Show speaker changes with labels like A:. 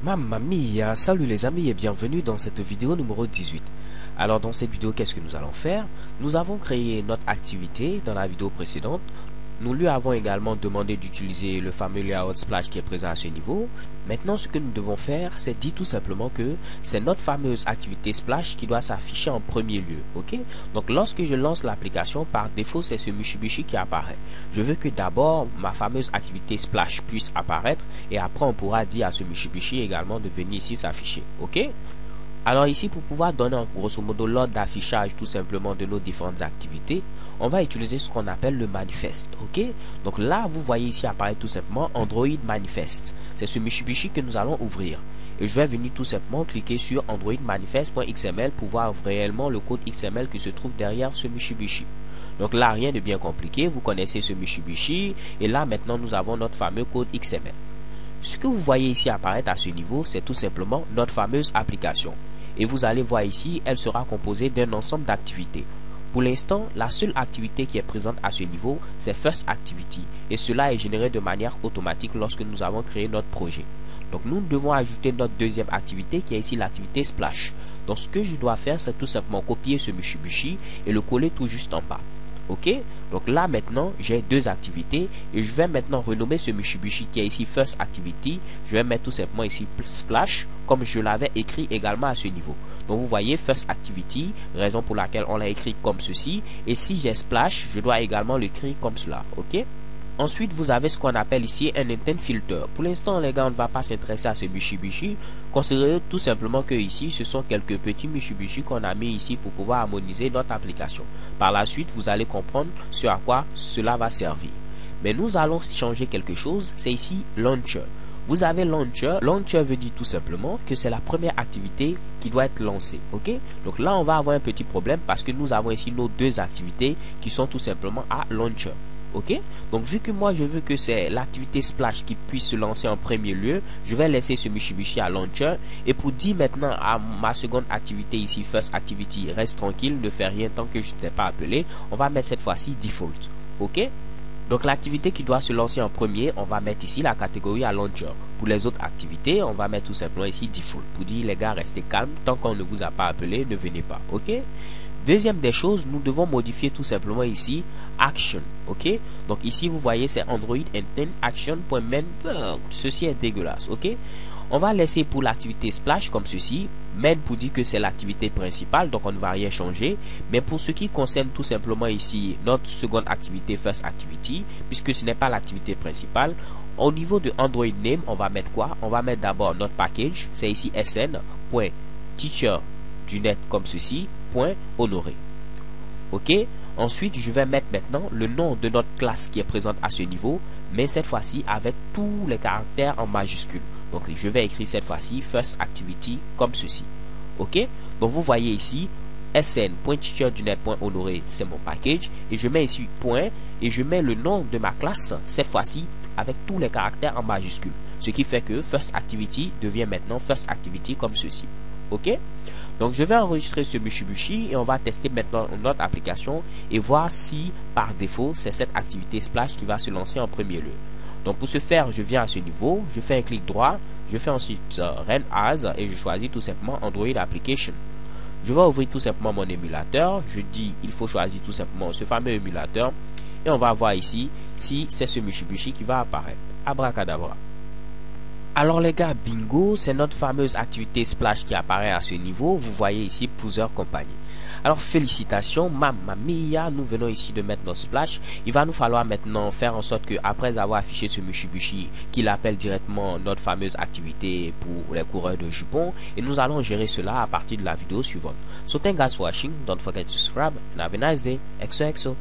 A: Mamma mia, salut les amis et bienvenue dans cette vidéo numéro 18. Alors dans cette vidéo, qu'est-ce que nous allons faire? Nous avons créé notre activité dans la vidéo précédente. Nous lui avons également demandé d'utiliser le fameux layout splash qui est présent à ce niveau. Maintenant, ce que nous devons faire, c'est dire tout simplement que c'est notre fameuse activité splash qui doit s'afficher en premier lieu. Ok? Donc lorsque je lance l'application, par défaut, c'est ce Mitsubishi qui apparaît. Je veux que d'abord ma fameuse activité splash puisse apparaître et après on pourra dire à ce Mitsubishi également de venir ici s'afficher. Ok? Alors ici, pour pouvoir donner grosso modo l'ordre d'affichage tout simplement de nos différentes activités, on va utiliser ce qu'on appelle le manifeste. Ok? Donc là, vous voyez ici apparaître tout simplement Android Manifest. C'est ce Mitsubishi que nous allons ouvrir. Et je vais venir tout simplement cliquer sur Android Manifest.xml pour voir réellement le code XML qui se trouve derrière ce Mitsubishi. Donc là, rien de bien compliqué. Vous connaissez ce Mitsubishi. Et là, maintenant, nous avons notre fameux code XML. Ce que vous voyez ici apparaître à ce niveau, c'est tout simplement notre fameuse application. Et vous allez voir ici, elle sera composée d'un ensemble d'activités. Pour l'instant, la seule activité qui est présente à ce niveau, c'est First Activity. Et cela est généré de manière automatique lorsque nous avons créé notre projet. Donc nous devons ajouter notre deuxième activité qui est ici l'activité Splash. Donc ce que je dois faire, c'est tout simplement copier ce Mitsubishi et le coller tout juste en bas. Ok, donc là maintenant j'ai deux activités et je vais maintenant renommer ce Mitsubishi qui est ici First Activity. Je vais mettre tout simplement ici Splash comme je l'avais écrit également à ce niveau. Donc vous voyez First Activity, raison pour laquelle on l'a écrit comme ceci. Et si j'ai Splash, je dois également l'écrire comme cela. Ok. Ensuite, vous avez ce qu'on appelle ici un intent filter. Pour l'instant, les gars, on ne va pas s'intéresser à ce Mitsubishi. Considérez tout simplement que ici, ce sont quelques petits Mitsubishi qu'on a mis ici pour pouvoir harmoniser notre application. Par la suite, vous allez comprendre ce à quoi cela va servir. Mais nous allons changer quelque chose. C'est ici Launcher. Vous avez Launcher. Launcher veut dire tout simplement que c'est la première activité qui doit être lancée. Ok? Donc là, on va avoir un petit problème parce que nous avons ici nos deux activités qui sont tout simplement à Launcher. Ok, donc vu que moi je veux que c'est l'activité Splash qui puisse se lancer en premier lieu, je vais laisser ce Mitsubishi à Launcher. Et pour dire maintenant à ma seconde activité ici, First Activity, reste tranquille, ne fais rien tant que je ne t'ai pas appelé, on va mettre cette fois-ci Default. Ok, donc l'activité qui doit se lancer en premier, on va mettre ici la catégorie à Launcher. Pour les autres activités, on va mettre tout simplement ici Default. Pour dire les gars, restez calmes, tant qu'on ne vous a pas appelé, ne venez pas. Ok. Deuxième des choses, nous devons modifier tout simplement ici Action. Ok, donc ici vous voyez c'est Android Intent Action.main. Ceci est dégueulasse. Ok, on va laisser pour l'activité Splash comme ceci. Main pour dire que c'est l'activité principale, donc on ne va rien changer. Mais pour ce qui concerne tout simplement ici notre seconde activité First Activity, puisque ce n'est pas l'activité principale, au niveau de Android Name, on va mettre quoi? On va mettre d'abord notre package, c'est ici sn.teacher du net comme ceci, .honoré. Ok, ensuite je vais mettre maintenant le nom de notre classe qui est présente à ce niveau, mais cette fois-ci avec tous les caractères en majuscules. Donc je vais écrire cette fois-ci First Activity comme ceci. Ok, donc vous voyez ici sn.teacherdunet.honoré, c'est mon package, et je mets ici point et je mets le nom de ma classe cette fois-ci avec tous les caractères en majuscules, ce qui fait que First Activity devient maintenant First Activity comme ceci. Ok, donc je vais enregistrer ce Mitsubishi et on va tester maintenant notre application et voir si par défaut c'est cette activité Splash qui va se lancer en premier lieu. Donc pour ce faire, je viens à ce niveau, je fais un clic droit, je fais ensuite Run As et je choisis tout simplement Android Application. Je vais ouvrir tout simplement mon émulateur, je dis il faut choisir tout simplement ce fameux émulateur et on va voir ici si c'est ce Mitsubishi qui va apparaître. Abracadabra. Alors les gars, bingo, c'est notre fameuse activité Splash qui apparaît à ce niveau. Vous voyez ici plusieurs compagnies. Alors félicitations, mamma mia, nous venons ici de mettre notre Splash. Il va nous falloir maintenant faire en sorte que après avoir affiché ce Mitsubishi, qu'il appelle directement notre fameuse activité pour les coureurs de jupons. Et nous allons gérer cela à partir de la vidéo suivante. So thank you guys for watching, don't forget to subscribe and have a nice day. XOXO.